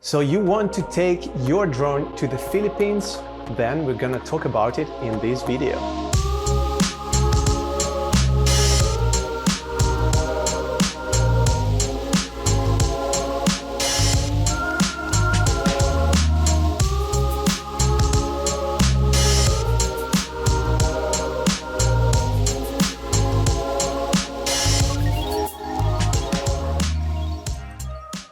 So you want to take your drone to the Philippines? Then we're gonna talk about it in this video.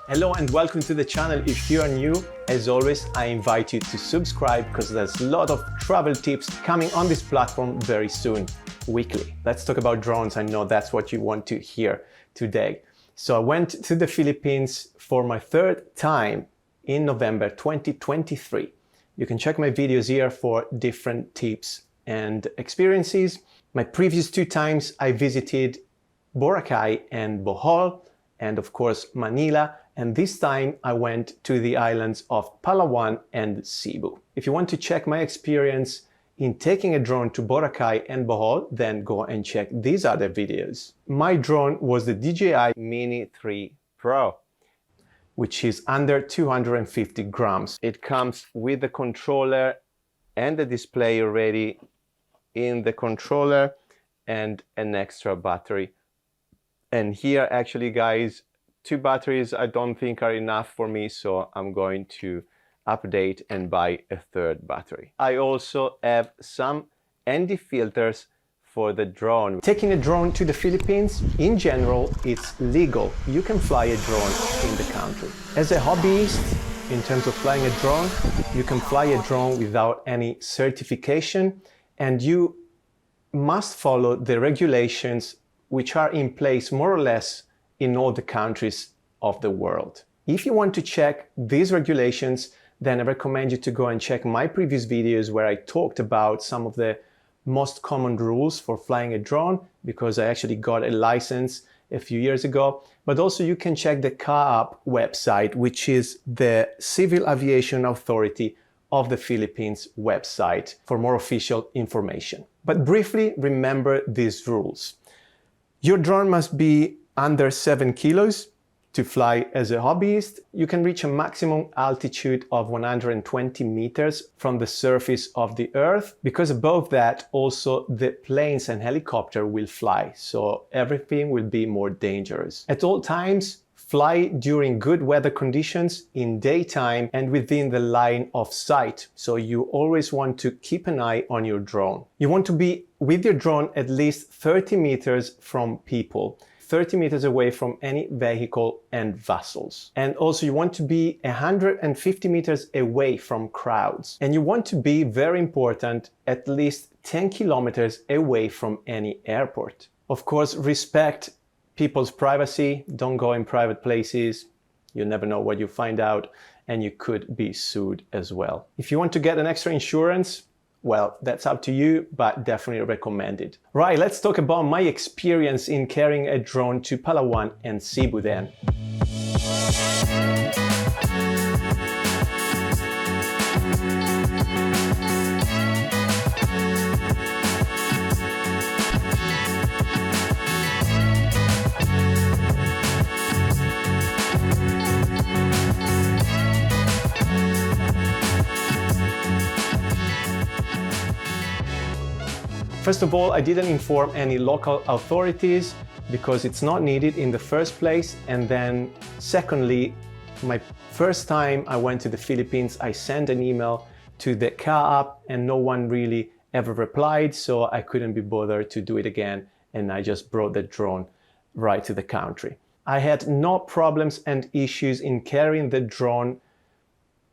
Hello and welcome to the channel. If you are new, as always, I invite you to subscribe because there's a lot of travel tips coming on this platform very soon, weekly. Let's talk about drones. I know that's what you want to hear today. So I went to the Philippines for my third time in November 2023. You can check my videos here for different tips and experiences. My previous two times I visited Boracay and Bohol, and of course Manila. And this time I went to the islands of Palawan and Cebu. If you want to check my experience in taking a drone to Boracay and Bohol, then go and check these other videos. My drone was the DJI Mini 3 Pro, which is under 250 grams. It comes with the controller and the display already in the controller and an extra battery. And here actually, guys, two batteries I don't think are enough for me, so I'm going to update and buy a third battery. I also have some ND filters for the drone. Taking a drone to the Philippines, in general, it's legal. You can fly a drone in the country. As a hobbyist, in terms of flying a drone, you can fly a drone without any certification, and you must follow the regulations which are in place more or less in all the countries of the world. If you want to check these regulations, then I recommend you to go and check my previous videos where I talked about some of the most common rules for flying a drone, because I actually got a license a few years ago. But also you can check the CAAP website, which is the Civil Aviation Authority of the Philippines website, for more official information. But briefly, remember these rules. Your drone must be under 7 kilos to fly as a hobbyist. You can reach a maximum altitude of 120 meters from the surface of the Earth, because above that also the planes and helicopter will fly, so everything will be more dangerous. At all times, fly during good weather conditions, in daytime and within the line of sight. So you always want to keep an eye on your drone. You want to be with your drone at least 30 meters from people, 30 meters away from any vehicle and vessels. And also you want to be 150 meters away from crowds. And you want to be, very important, at least 10 kilometers away from any airport. Of course, respect people's privacy. Don't go in private places. You never know what you find out, and you could be sued as well. If you want to get an extra insurance, well, that's up to you, but definitely recommended. Right, let's talk about my experience in carrying a drone to Palawan and Cebu then. First of all, I didn't inform any local authorities because it's not needed in the first place. And then secondly, my first time I went to the Philippines, I sent an email to the CAAP and no one really ever replied, so I couldn't be bothered to do it again, and I just brought the drone right to the country. I had no problems and issues in carrying the drone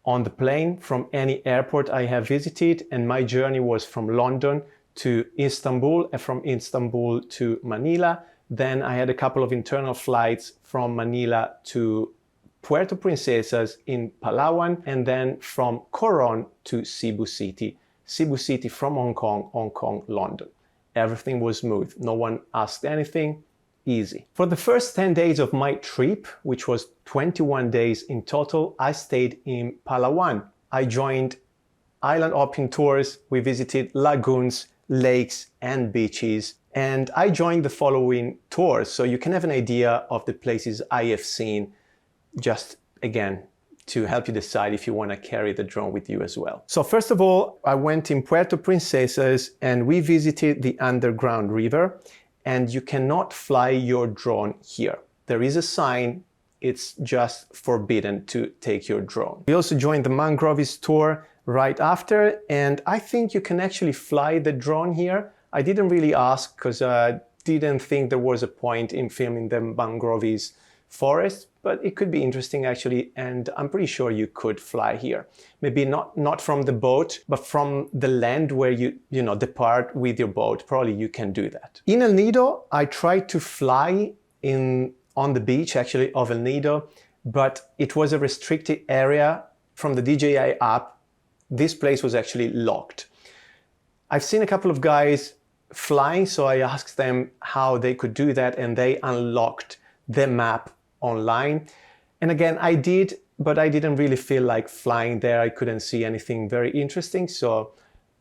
on the plane from any airport I have visited, and my journey was from London to Istanbul and from Istanbul to Manila. Then I had a couple of internal flights from Manila to Puerto Princesas in Palawan, and then from Coron to Cebu City from Hong Kong, London. Everything was smooth. No one asked anything. Easy. For the first 10 days of my trip, which was 21 days in total, I stayed in Palawan. I joined island hopping tours. We visited lagoons, lakes and beaches, and I joined the following tours so you can have an idea of the places I have seen, just again to help you decide if you want to carry the drone with you as well. So first of all, I went in Puerto Princesas and we visited the underground river, and you cannot fly your drone here. There is a sign, it's just forbidden to take your drone. We also joined the mangroves tour right after, and I think you can actually fly the drone here. I didn't really ask because I didn't think there was a point in filming the mangroves forest, but it could be interesting actually, and I'm pretty sure you could fly here. Maybe not from the boat, but from the land where you depart with your boat. Probably you can do that. In El Nido, I tried to fly on the beach actually of El Nido, but it was a restricted area from the DJI app. This place was actually locked. I've seen a couple of guys flying, so I asked them how they could do that, and they unlocked the map online. And again, I did, but I didn't really feel like flying there. I couldn't see anything very interesting, so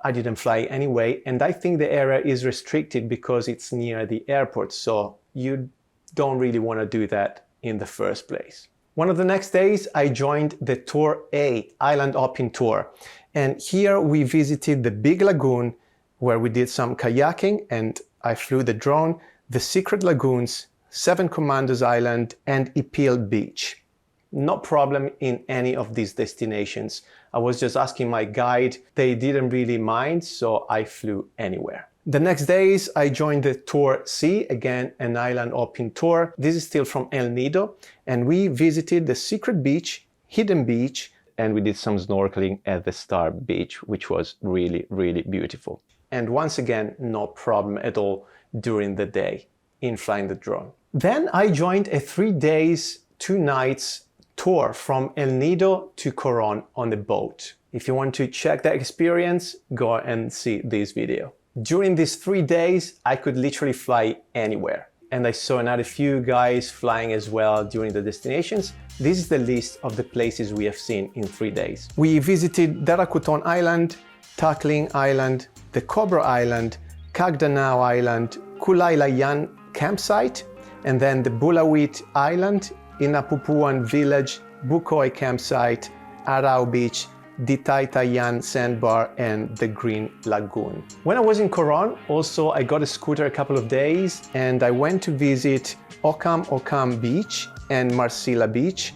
I didn't fly anyway. And I think the area is restricted because it's near the airport, so you don't really want to do that in the first place. One of the next days, I joined the Tour A, Island Hopping Tour. And here we visited the Big Lagoon, where we did some kayaking, and I flew the drone, the Secret Lagoons, Seven Commandos Island, and Ipil Beach. No problem in any of these destinations. I was just asking my guide. They didn't really mind, so I flew anywhere. The next days, I joined the Tour C, again an island hopping tour. This is still from El Nido, and we visited the Secret Beach, Hidden Beach, and we did some snorkeling at the Star Beach, which was really, really beautiful. And once again, no problem at all during the day in flying the drone. Then I joined a 3 days, 2 nights tour from El Nido to Coron on the boat. If you want to check that experience, go and see this video. During these 3 days, I could literally fly anywhere. And I saw another few guys flying as well during the destinations. This is the list of the places we have seen in 3 days. We visited Darakuton Island, Takling Island, the Cobra Island, Kagdanao Island, Kulailayan campsite, and then the Bulawit Island, Inapupuan Village, Bukoy campsite, Arao Beach, Ditaitayan Sandbar, and the Green Lagoon. When I was in Coron, also I got a scooter a couple of days, and I went to visit Okam Beach and Marsila Beach,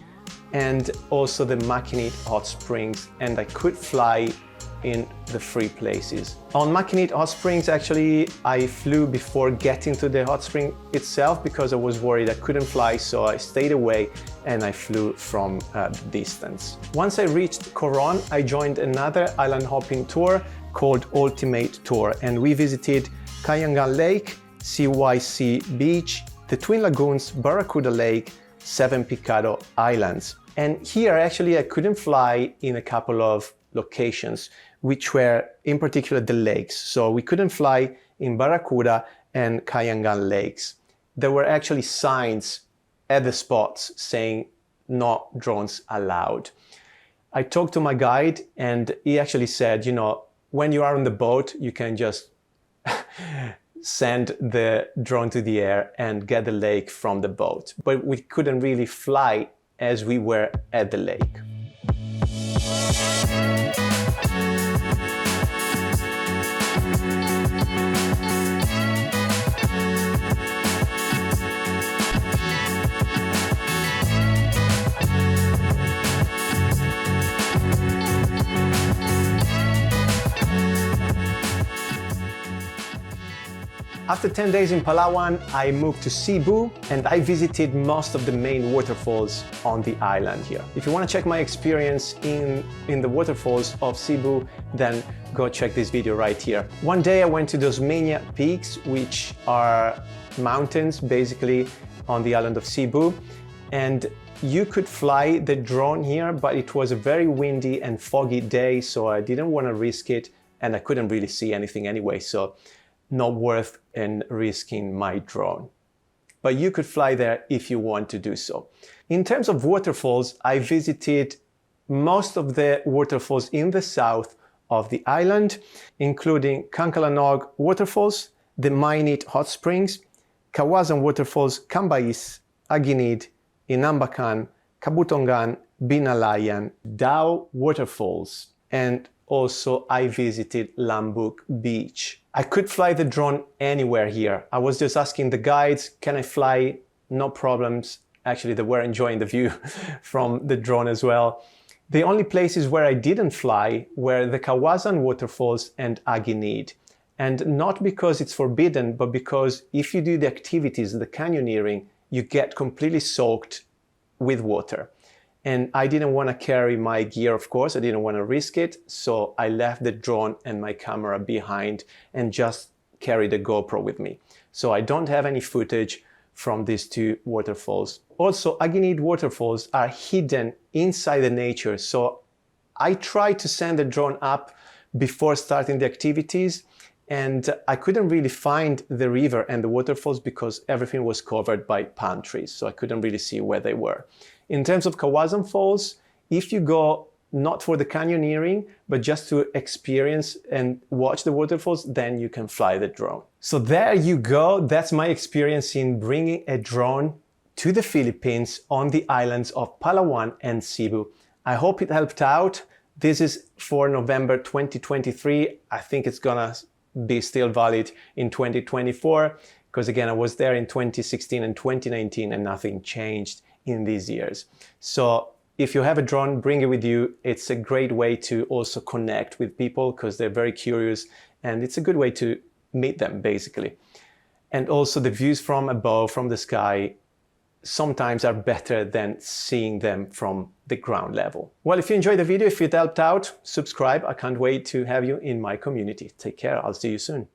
and also the Makinit Hot Springs, and I could fly in the 3 places. On Makinit Hot Springs, actually, I flew before getting to the hot spring itself because I was worried I couldn't fly, so I stayed away and I flew from a distance. Once I reached Coron, I joined another island hopping tour called Ultimate Tour, and we visited Kayangan Lake, CYC Beach, the Twin Lagoons, Barracuda Lake, Seven Picado Islands. And here, actually, I couldn't fly in a couple of locations, which were in particular the lakes. So we couldn't fly in Barracuda and Kayangan lakes. There were actually signs at the spots saying no drones allowed. I talked to my guide, and he actually said, when you are on the boat, you can just send the drone to the air and get the lake from the boat. But we couldn't really fly as we were at the lake. After 10 days in Palawan, I moved to CEBU, and I visited most of the main waterfalls on the island here. If you want to check my experience in the waterfalls of CEBU, then go check this video right here. One day I went to those Mania peaks, which are mountains basically on the island of CEBU, and you could fly the drone here, but it was a very windy and foggy day, so I didn't want to risk it, and I couldn't really see anything anyway, so not worth in risking my drone. But you could fly there if you want to do so. In terms of waterfalls, I visited most of the waterfalls in the south of the island, including Kankalanog Waterfalls, the Mainit Hot Springs, Kawasan Waterfalls, Kambais, Aginid, Inambakan, Kabutongan, Binalayan, Dao waterfalls, and also I visited Lambuk Beach. I could fly the drone anywhere here. I was just asking the guides, can I fly? No problems. Actually, they were enjoying the view from the drone as well. The only places where I didn't fly were the Kawasan waterfalls and Aginid. And not because it's forbidden, but because if you do the activities, the canyoneering, you get completely soaked with water. And I didn't want to carry my gear, of course, I didn't want to risk it. So I left the drone and my camera behind and just carried the GoPro with me. So I don't have any footage from these two waterfalls. Also, Aginid waterfalls are hidden inside the nature. So I tried to send the drone up before starting the activities, and I couldn't really find the river and the waterfalls because everything was covered by palm trees. So I couldn't really see where they were. In terms of Kawasan Falls, if you go not for the canyoneering, but just to experience and watch the waterfalls, then you can fly the drone. So there you go. That's my experience in bringing a drone to the Philippines on the islands of Palawan and Cebu. I hope it helped out. This is for November 2023. I think it's gonna be still valid in 2024, because again, I was there in 2016 and 2019 and nothing changed in these years. So if you have a drone, bring it with you. It's a great way to also connect with people because they're very curious, and it's a good way to meet them basically. And also the views from above, from the sky, sometimes are better than seeing them from the ground level. Well, if you enjoyed the video, if it helped out, subscribe. I can't wait to have you in my community. Take care. I'll see you soon.